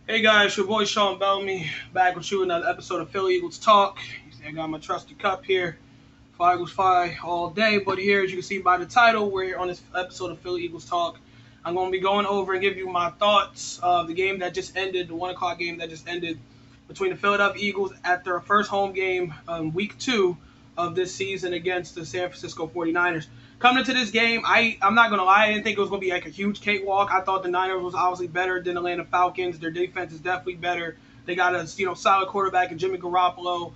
Hey guys, your boy Sean Bellamy back with you in another episode of Philly Eagles Talk. You see, I got my trusty cup here. Fly Eagles Fly all day, but here, as you can see by the title, we're here on this episode of Philly Eagles Talk. I'm going to be going over and give you my thoughts of the game that just ended, the 1 o'clock game that just ended between the Philadelphia Eagles at their first home game, week 2 of this season against the San Francisco 49ers. Coming into this game, I'm not going to lie, I didn't think it was going to be like a huge cakewalk. I thought the Niners was obviously better than the Atlanta Falcons. Their defense is definitely better. They got a solid quarterback in Jimmy Garoppolo.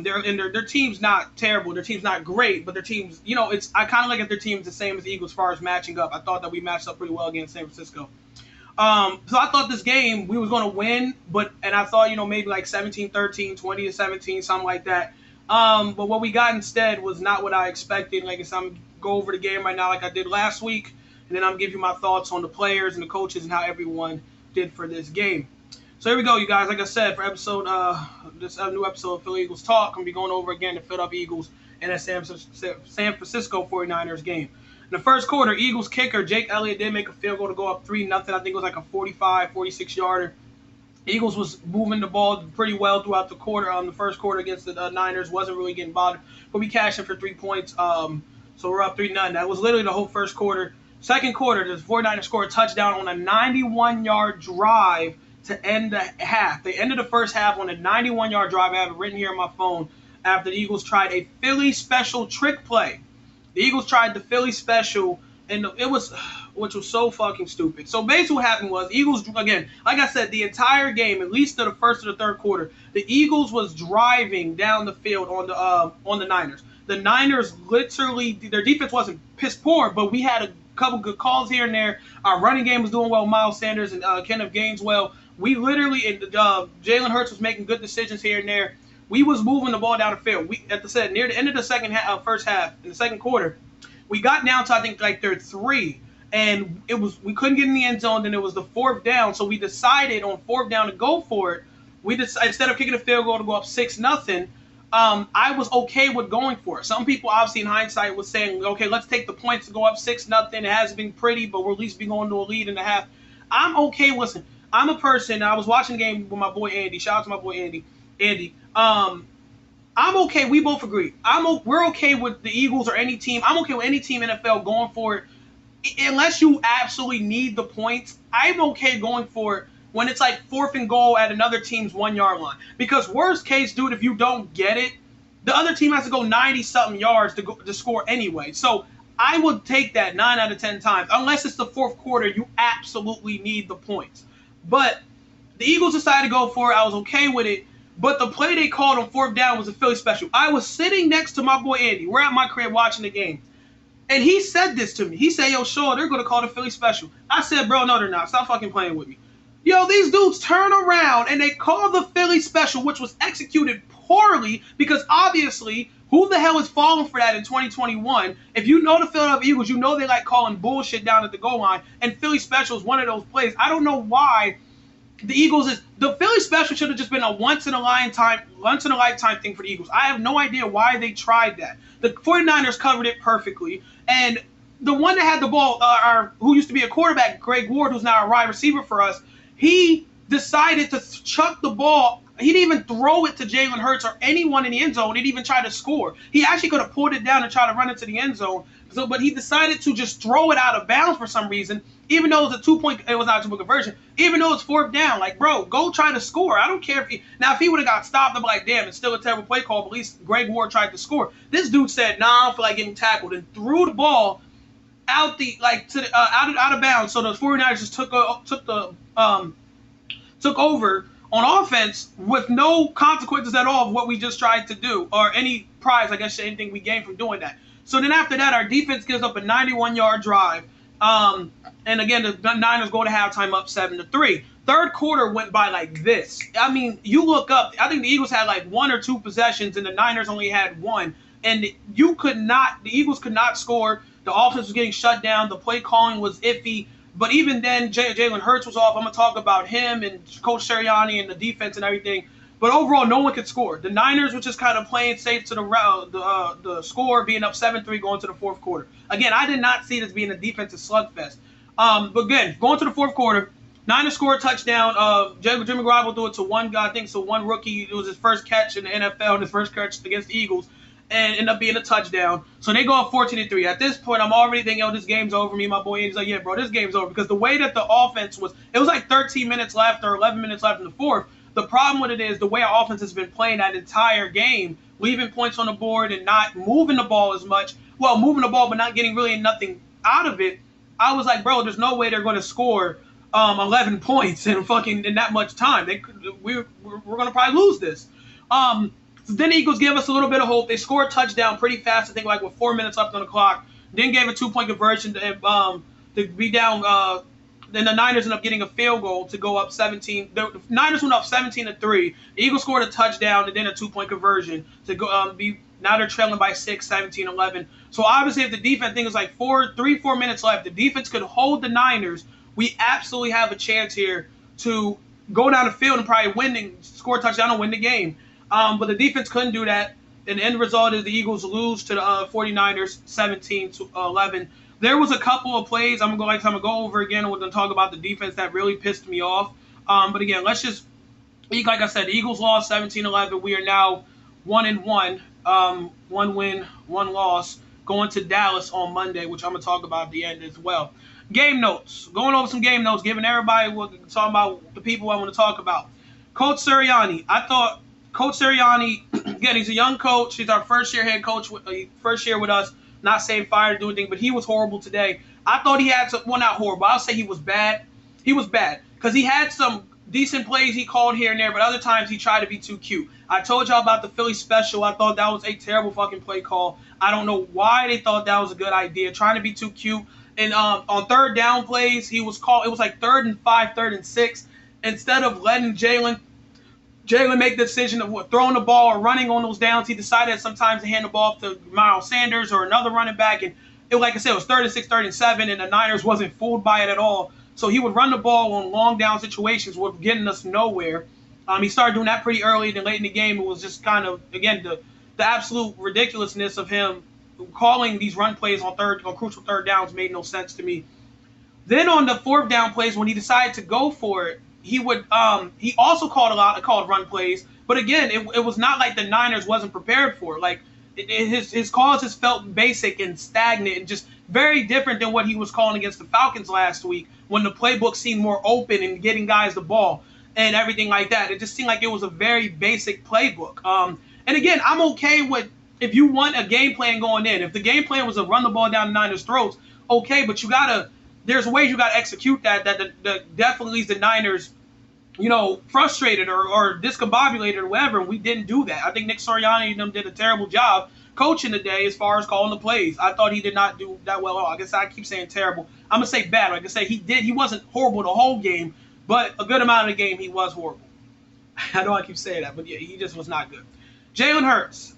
Their team's not terrible. Their team's not great, but their team's it's I kind of like if their team's the same as the Eagles as far as matching up. I thought that we matched up pretty well against San Francisco. So I thought this game we was going to win, and I thought maybe like 17-13, 20-17, something like that. But what we got instead was not what I expected. Like I said, I'm gonna go over the game right now like I did last week, and then I'm gonna give you my thoughts on the players and the coaches and how everyone did for this game. So here we go, you guys. Like I said, for this new episode of Philly Eagles Talk, I'm gonna be going over again the Philadelphia Eagles and the San Francisco 49ers game. In the first quarter, Eagles kicker Jake Elliott did make a field goal to go up 3-0. I think it was like a 45, 46-yarder. Eagles was moving the ball pretty well throughout the quarter. The first quarter against the Niners wasn't really getting bothered, but we cashed in for 3 points. So we're up 3-0. That was literally the whole first quarter. Second quarter, the 49ers scored a touchdown on a 91-yard drive to end the half. They ended the first half on a 91-yard drive. I have it written here on my phone. After the Eagles tried a Philly special trick play. The Eagles tried the Philly special, and which was so fucking stupid. So basically what happened was, Eagles, again, like I said, the entire game, at least to the first or the third quarter, the Eagles was driving down the field on the Niners. The Niners literally, their defense wasn't piss poor, but we had a couple good calls here and there. Our running game was doing well. Miles Sanders and Kenneth Gainswell. We literally, Jalen Hurts was making good decisions here and there. We was moving the ball down the field. We, at the said near the end of the first half, in the second quarter, we got down to I think like their 3, and we couldn't get in the end zone. Then it was the fourth down, so we decided on fourth down to go for it. We decided, instead of kicking a field goal to go up 6-0. I was okay with going for it. Some people, obviously in hindsight, was saying, okay, let's take the points to go up 6-0. It hasn't been pretty, but we'll at least be going to a lead in the half. I'm okay. Listen, I'm a person. I was watching the game with my boy Andy. Shout out to my boy Andy. Andy. I'm okay. We both agree. We're okay with the Eagles or any team. I'm okay with any team in NFL going for it, unless you absolutely need the points. I'm okay going for it when it's like fourth and goal at another team's 1-yard line. Because worst case, dude, if you don't get it, the other team has to go 90-something yards to score anyway. So I would take that 9 out of 10 times. Unless it's the fourth quarter, you absolutely need the points. But the Eagles decided to go for it. I was okay with it. But the play they called on fourth down was a Philly special. I was sitting next to my boy Andy. We're at my crib watching the game. And he said this to me. He said, yo, Shaw, they're going to call the Philly special. I said, bro, no, they're not. Stop fucking playing with me. Yo, these dudes turn around and they call the Philly special, which was executed poorly because obviously, who the hell is falling for that in 2021? If you know the Philadelphia Eagles, you know they like calling bullshit down at the goal line. And Philly special is one of those plays. I don't know why the Philly special should have just been a once in a lifetime thing for the Eagles. I have no idea why they tried that. The 49ers covered it perfectly, and the one that had the ball, who used to be a quarterback, Greg Ward, who's now a wide receiver for us, he decided to chuck the ball. He didn't even throw it to Jalen Hurts or anyone in the end zone. He didn't even try to score. He actually could have pulled it down and tried to run into the end zone. But he decided to just throw it out of bounds for some reason, even though it was not a 2-point conversion, even though it's fourth down. Like, bro, go try to score. I don't care if he would have got stopped, I'm like, damn, it's still a terrible play call, but at least Greg Ward tried to score. This dude said, nah, I don't feel like getting tackled, and threw the ball out of bounds. So the 49ers just took over on offense with no consequences at all of what we just tried to do, or any prize, I guess, anything we gained from doing that. So then after that, our defense gives up a 91-yard drive. And again, the Niners go to halftime up 7-3. Third quarter went by like this. I mean, you look up, I think the Eagles had like 1 or 2 possessions and the Niners only had 1. And the Eagles could not score. The offense was getting shut down. The play calling was iffy. But even then, Jalen Hurts was off. I'm going to talk about him and Coach Sirianni and the defense and everything. But overall, no one could score. The Niners were just kind of playing safe to the score, being up 7-3 going to the fourth quarter. Again, I did not see this being a defensive slugfest. But again, going to the fourth quarter, Niners scored a touchdown. Jimmy Garoppolo threw it to one guy, I think so one rookie. It was his first catch in the NFL and his first catch against the Eagles, and ended up being a touchdown. So they go up 14-3. At this point, I'm already thinking, this game's over. Me and my boy Andy's like, yeah, bro, this game's over. Because the way that the offense was, it was like 13 minutes left or 11 minutes left in the fourth. The problem with it is the way our offense has been playing that entire game, leaving points on the board and not moving the ball as much. Well, moving the ball but not getting really nothing out of it. I was like, bro, there's no way they're going to score 11 points in that much time. We're going to probably lose this. So then the Eagles give us a little bit of hope. They score a touchdown pretty fast, I think like with 4 minutes left on the clock. Then gave a 2-point conversion to be down. Then the Niners ended up getting a field goal to go up 17. The Niners went up 17-3. The Eagles scored a touchdown and then a 2-point conversion to go now they're trailing by 6, 17-11. So obviously if the defense, I think it's like 4 minutes left, the defense could hold the Niners. We absolutely have a chance here to go down the field and probably win and score a touchdown and win the game. But the defense couldn't do that. And the end result is the Eagles lose to the 49ers 17-11. There was a couple of plays I'm going to go over again. We're going to talk about the defense that really pissed me off. But again, like I said, the Eagles lost 17-11. We are now 1-1. 1 win, 1 loss, going to Dallas on Monday, which I'm going to talk about at the end as well. Game notes. Going over some game notes, giving everybody talking about the people I want to talk about. Coach Sirianni. I thought Coach Sirianni, again, he's a young coach. He's our first-year head coach, first year with us. Not saying fired or do anything, but he was horrible today. I thought he had some, well, not horrible. I'll say he was bad. He was bad because he had some decent plays he called here and there, but other times he tried to be too cute. I told y'all about the Philly special. I thought that was a terrible fucking play call. I don't know why they thought that was a good idea, trying to be too cute. And on third down plays, he was called. It was like 3rd and 5, 3rd and 6. Instead of letting Jalen make the decision of throwing the ball or running on those downs, he decided sometimes to hand the ball off to Miles Sanders or another running back. And like I said, it was 3rd and 6, 3rd and 7, and the Niners wasn't fooled by it at all. So he would run the ball on long down situations, with getting us nowhere. He started doing that pretty early. Then late in the game, it was just kind of, again, the absolute ridiculousness of him calling these run plays on crucial third downs made no sense to me. Then on the 4th down plays, when he decided to go for it, he also called run plays. But again, it was not like the Niners wasn't prepared for it. Like his calls just felt basic and stagnant and just very different than what he was calling against the Falcons last week, when the playbook seemed more open and getting guys the ball and everything like that. It just seemed like it was a very basic playbook. And again, I'm okay with if you want a game plan going in. If the game plan was to run the ball down the Niners' throats, okay, but there's ways you gotta execute that definitely leaves the Niners, frustrated or discombobulated or whatever, and we didn't do that. I think Nick Sirianni and them did a terrible job coaching today as far as calling the plays. I thought he did not do that well at all. I guess I keep saying terrible. I'm going to say bad. Like I say, he wasn't horrible the whole game, but a good amount of the game he was horrible. I know I keep saying that, but yeah, he just was not good. Jalen Hurts.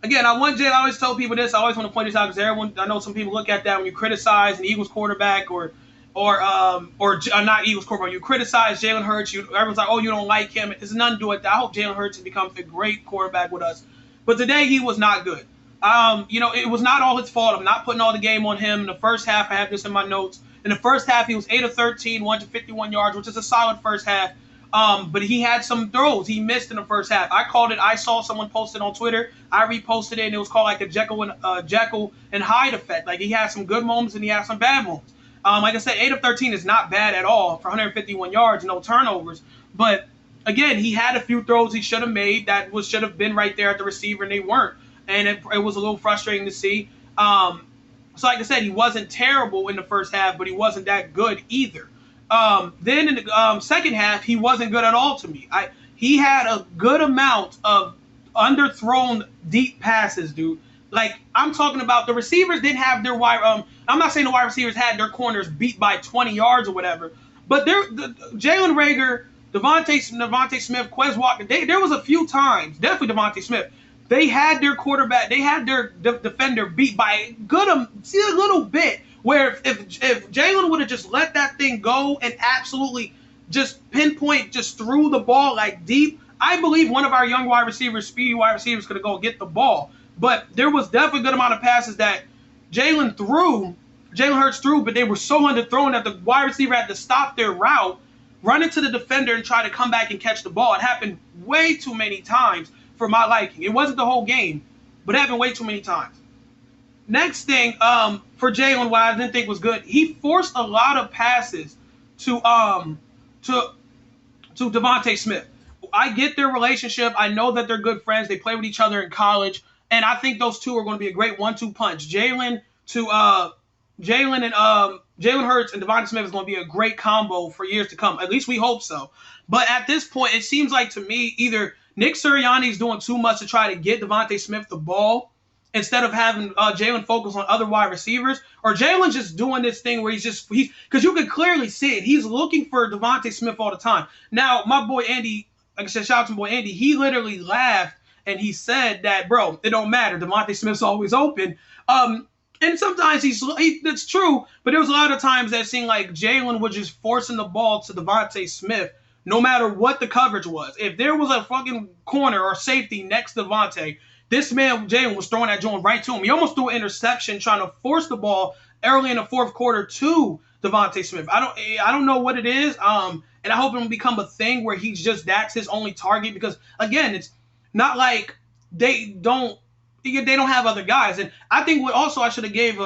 Again, I always tell people this. I always want to point this out because I know some people look at that when you criticize an Eagles quarterback or not Eagles quarterback. You criticize Jalen Hurts. Everyone's like, oh, you don't like him. It has nothing to do with that. I hope Jalen Hurts becomes a great quarterback with us. But today he was not good. It was not all his fault. I'm not putting all the game on him. In the first half, I have this in my notes. In the first half, he was 8 of 13, 151 yards, which is a solid first half. But he had some throws he missed in the first half. I called it. I saw someone post it on Twitter. I reposted it, and it was called like a Jekyll and Hyde effect. Like he had some good moments and he had some bad moments. Like I said, 8 of 13 is not bad at all for 151 yards, no turnovers. But again, he had a few throws he should have made that should have been right there at the receiver, and they weren't. And it was a little frustrating to see. So like I said, he wasn't terrible in the first half, but he wasn't that good either. Then in the second half, he wasn't good at all to me. He had a good amount of underthrown deep passes, dude. Like, I'm talking about the receivers didn't have their wide. I'm not saying the wide receivers had their corners beat by 20 yards or whatever, but Jalen Reagor, Devonta Smith, Quez Walker, there was a few times, definitely Devonta Smith, they had their quarterback, they had their defender beat by a little bit, where if Jalen would have just let that thing go and absolutely just pinpoint, just threw the ball like deep, I believe one of our young wide receivers, speedy wide receivers, could have go get the ball. But there was definitely a good amount of passes that Jalen threw Jalen Hurts threw, but they were so underthrown that the wide receiver had to stop their route, run into the defender, and try to come back and catch the ball. It happened way too many times for my liking. It wasn't the whole game, but it happened way too many times. Next thing, for Jalen, what I didn't think was good, he forced a lot of passes to Devonta Smith. I get their relationship. I know that they're good friends. They play with each other in college, and I think those two are going to be a great 1-2 punch. Jalen Hurts and Devonta Smith is going to be a great combo for years to come. At least we hope so. But at this point, it seems like to me either Nick Sirianni is doing too much to try to get Devonta Smith the ball instead of having Jalen focus on other wide receivers, or Jalen's just doing this thing where he's because you can clearly see it. He's looking for Devonta Smith all the time. Now, my boy Andy, like I said, shout out to my boy Andy, he literally laughed and he said that, bro, it don't matter. Devonta Smith's always open. And sometimes that's true, but there was a lot of times that seemed like Jalen was just forcing the ball to Devonta Smith no matter what the coverage was. If there was a fucking corner or safety next to Devonta, this man, Jalen, was throwing that joint right to him. He almost threw an interception trying to force the ball early in the fourth quarter to Devonta Smith. I don't know what it is, and I hope it will become a thing where that's his only target, because, again, it's not like they don't have other guys. And I think what also I should have gave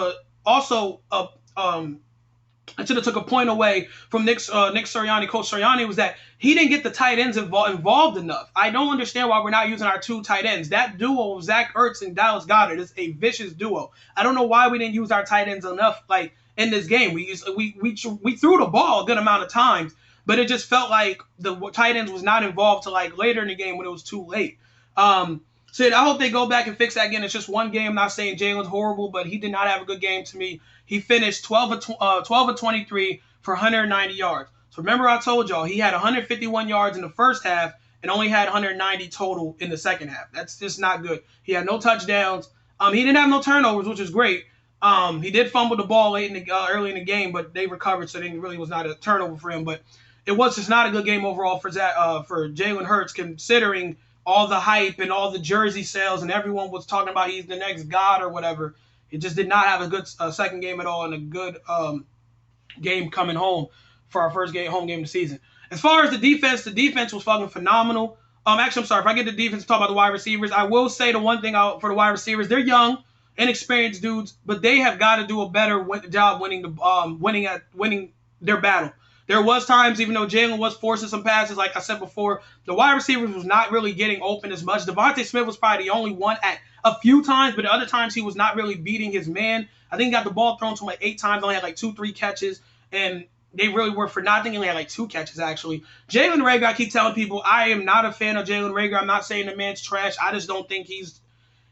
I should have took a point away from Nick Sirianni, Coach Sirianni, was that he didn't get the tight ends involved enough. I don't understand why we're not using our two tight ends. That duo of Zach Ertz and Dallas Goedert is a vicious duo. I don't know why we didn't use our tight ends enough, like, in this game. We threw the ball a good amount of times, but it just felt like the tight ends was not involved till like later in the game when it was too late. So I hope they go back and fix that again. It's just one game. I'm not saying Jalen's horrible, but he did not have a good game to me. He finished 12 of 23 for 190 yards. So remember I told y'all he had 151 yards in the first half and only had 190 total in the second half. That's just not good. He had no touchdowns. He didn't have no turnovers, which is great. He did fumble the ball early in the game, but they recovered, so it really was not a turnover for him. But it was just not a good game overall for Jalen Hurts, considering all the hype and all the jersey sales, and everyone was talking about he's the next god or whatever. It just did not have a good second game at all, and a good game coming home for our first home game of the season. As far as the defense was fucking phenomenal. Actually, I'm sorry. If I get the defense to talk about the wide receivers, I will say the one thing out for the wide receivers, they're young, inexperienced dudes, but they have got to do a better job winning their battle. There was times, even though Jalen was forcing some passes, like I said before, the wide receivers was not really getting open as much. Devonta Smith was probably the only one at a few times, but at other times he was not really beating his man. I think he got the ball thrown to him like 8 times, only had like 2-3 catches, and they really were for nothing. He only had like 2 catches, actually. Jalen Reagor, I keep telling people, I am not a fan of Jalen Reagor. I'm not saying the man's trash. I just don't think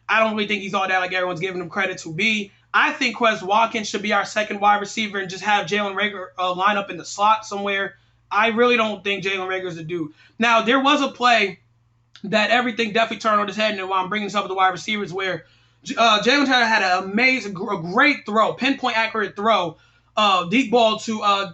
I don't really think he's all that like everyone's giving him credit to be. I think Quez Watkins should be our second wide receiver and just have Jalen Reagor line up in the slot somewhere. I really don't think Jalen Reagor is the dude. Now, there was a play that everything definitely turned on his head, and while I'm bringing this up with the wide receivers, where Jalen had a great throw, pinpoint accurate throw, deep ball to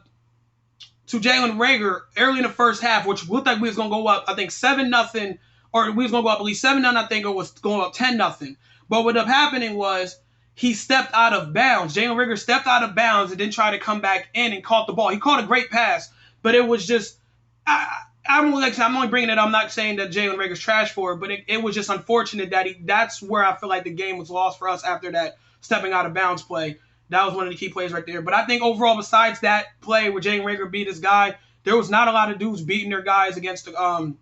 Jalen Reagor early in the first half, which looked like we was going to go up, I think 7-0, or we was going to go up at least 7-0, I think, or was going up 10-0. But what ended up happening was he stepped out of bounds. Jalen Reagor stepped out of bounds and then tried to come back in and caught the ball. He caught a great pass, but it was just I'm only bringing it up. I'm not saying that Jalen Reagor's trash for it, but it was just unfortunate that that's where I feel like the game was lost for us after that stepping out of bounds play. That was one of the key plays right there. But I think overall, besides that play where Jalen Reagor beat his guy, there was not a lot of dudes beating their guys against the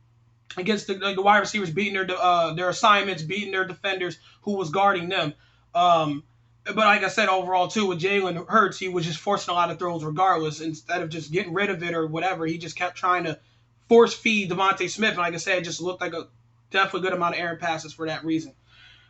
wide receivers, beating their assignments, beating their defenders who was guarding them. But like I said, overall, too, with Jalen Hurts, he was just forcing a lot of throws regardless. Instead of just getting rid of it or whatever, he just kept trying to force feed Devonta Smith. And like I said, it just looked like a definitely good amount of errant passes for that reason.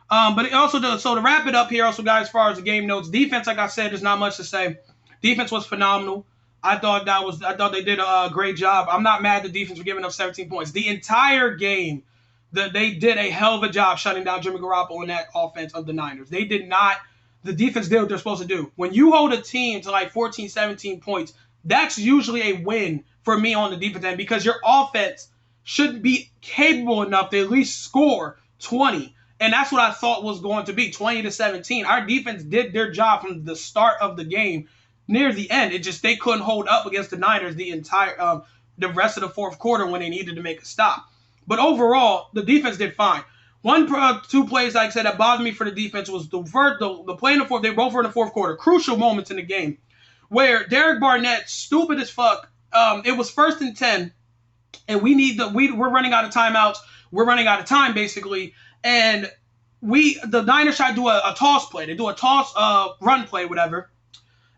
But it also so to wrap it up here, also, guys, as far as the game notes, defense, like I said, there's not much to say. Defense was phenomenal. I thought they did a great job. I'm not mad the defense for giving up 17 points. The entire game, they did a hell of a job shutting down Jimmy Garoppolo and that offense of the Niners. They did not. The defense did what they're supposed to do. When you hold a team to like 14, 17 points, that's usually a win for me on the defense end, because your offense should be capable enough to at least score 20. And that's what I thought was going to be 20-17. Our defense did their job from the start of the game near the end. It just they couldn't hold up against the Niners the rest of the fourth quarter when they needed to make a stop. But overall, the defense did fine. Two plays, like I said, that bothered me for the defense was the play in the fourth. They both were in the fourth quarter. Crucial moments in the game where Derek Barnett, stupid as fuck. It was 1st and 10, and we're running out of timeouts. We're running out of time basically, and the Niners try to do a toss play. They do a toss run play, whatever.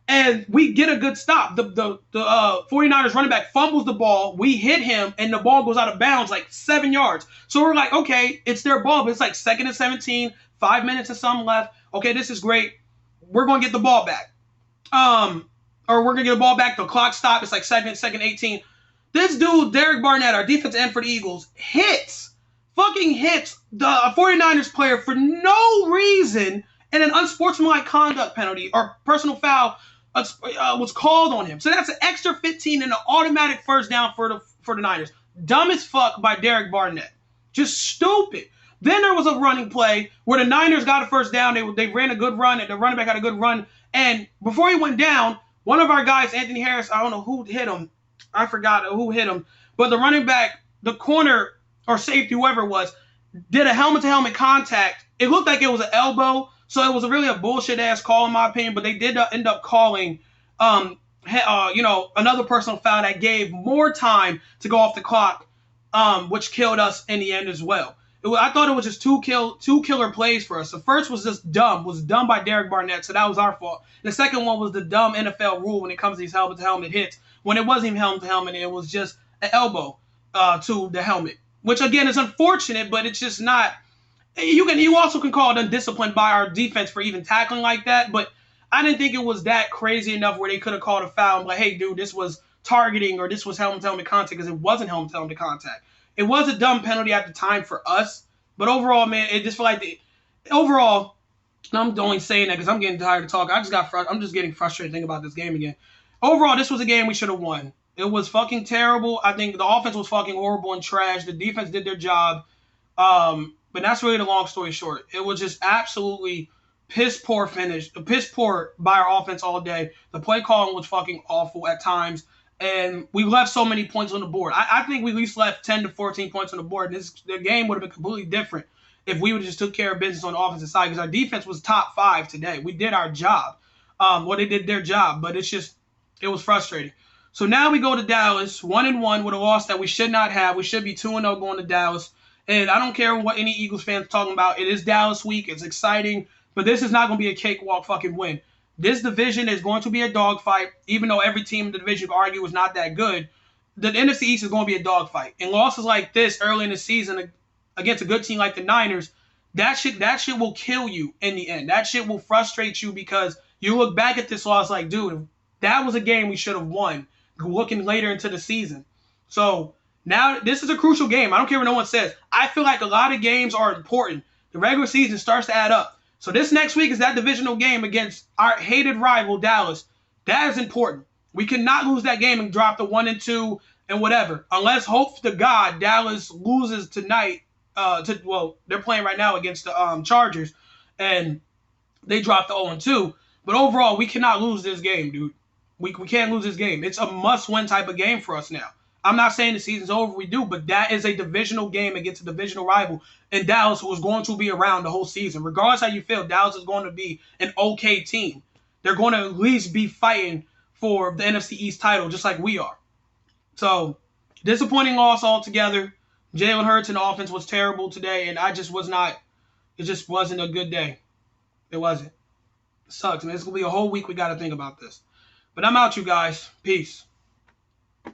And we get a good stop. The 49ers running back fumbles the ball. We hit him, and the ball goes out of bounds like 7 yards. So we're like, okay, it's their ball, but it's like 2nd and 17, 5 minutes or something left. Okay, this is great. We're going to get the ball back. Or we're going to get the ball back. The clock stopped. It's like 2nd 18. This dude, Derek Barnett, our defensive end for the Eagles, fucking hits the 49ers player for no reason, and an unsportsmanlike conduct penalty or personal foul was called on him. So that's an extra 15 and an automatic first down for the Niners. Dumb as fuck by Derek Barnett. Just stupid. Then there was a running play where the Niners got a first down. They ran a good run, and the running back had a good run. And before he went down, one of our guys, Anthony Harris, I don't know who hit him. I forgot who hit him. But the running back, the corner or safety, whoever it was, did a helmet-to-helmet contact. It looked like it was an elbow. So it was really a bullshit-ass call, in my opinion, but they did end up calling, another personal foul that gave more time to go off the clock, which killed us in the end as well. I thought it was just two killer plays for us. The first was just dumb, was done by Derek Barnett, so that was our fault. The second one was the dumb NFL rule when it comes to these helmet-to-helmet hits. When it wasn't even helmet-to-helmet, it was just an elbow to the helmet, which, again, is unfortunate, but it's just not. You also can call it undisciplined by our defense for even tackling like that, but I didn't think it was that crazy enough where they could have called a foul and like, hey, dude, this was targeting or this was helmet-to-helmet contact, because it wasn't helmet-to-helmet contact. It was a dumb penalty at the time for us, but overall, man, it just felt like overall, I'm only saying that because I'm getting tired of talking. I'm just getting frustrated thinking about this game again. Overall, this was a game we should have won. It was fucking terrible. I think the offense was fucking horrible and trash. The defense did their job. But that's really the long story short. It was just absolutely piss poor by our offense all day. The play calling was fucking awful at times, and we left so many points on the board. I think we at least left 10 to 14 points on the board. The game would have been completely different if we would have just took care of business on the offensive side, because our defense was top 5 today. We did our job. They did their job, but it was frustrating. So now we go to Dallas, 1-1 with a loss that we should not have. We should be 2-0 going to Dallas. And I don't care what any Eagles fans are talking about. It is Dallas week. It's exciting. But this is not going to be a cakewalk fucking win. This division is going to be a dogfight. Even though every team in the division, you can argue, is not that good, the NFC East is going to be a dogfight. And losses like this early in the season against a good team like the Niners, that shit will kill you in the end. That shit will frustrate you because you look back at this loss like, dude, that was a game we should have won looking later into the season. So now, this is a crucial game. I don't care what no one says. I feel like a lot of games are important. The regular season starts to add up. So this next week is that divisional game against our hated rival, Dallas. That is important. We cannot lose that game and drop the 1-2 and whatever. Unless, hope to God, Dallas loses tonight. They're playing right now against the Chargers, and they dropped the 0-2. But overall, we cannot lose this game, dude. We can't lose this game. It's a must-win type of game for us now. I'm not saying the season's over, we do, but that is a divisional game against a divisional rival in Dallas who is going to be around the whole season. Regardless how you feel, Dallas is going to be an okay team. They're going to at least be fighting for the NFC East title just like we are. So, disappointing loss altogether. Jalen Hurts and the offense was terrible today, and it just wasn't a good day. It wasn't. It sucks, man. It's going to be a whole week we got to think about this. But I'm out, you guys. Peace.